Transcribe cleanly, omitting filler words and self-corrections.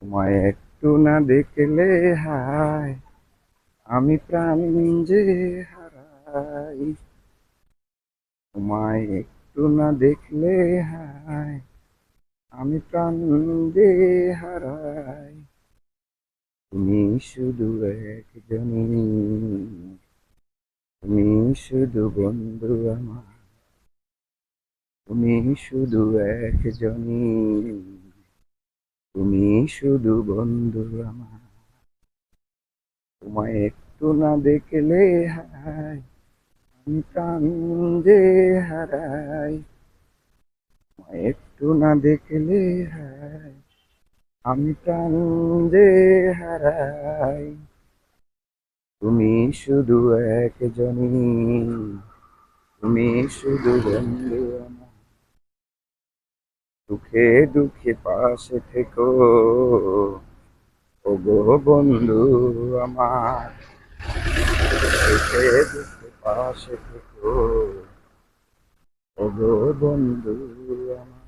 তোমায় একটু না দেখলে হায় আমি প্রাণ যে হারাই। তোমায় একটু না দেখলে হায় আমি প্রাণ যে হারাই। তুমি শুধু একজনই, তুমি শুধু বন্ধু আমার, তুমি শুধু একজনই, তুমি শুধু বন্ধু আমার। তোমায় একটু না দেখলে হায় আমি প্রাণ যে হারাই। তোমায় একটু না দেখলে হায় আমি প্রাণ যে হারাই। তুমি শুধু একজনই, তুমি শুধু বন্ধু আমার। সুখে দুঃখে পাশে থেকো ওগো বন্ধু আমার। সুখে দুঃখে পাশে থেকো ওগো বন্ধু আমার।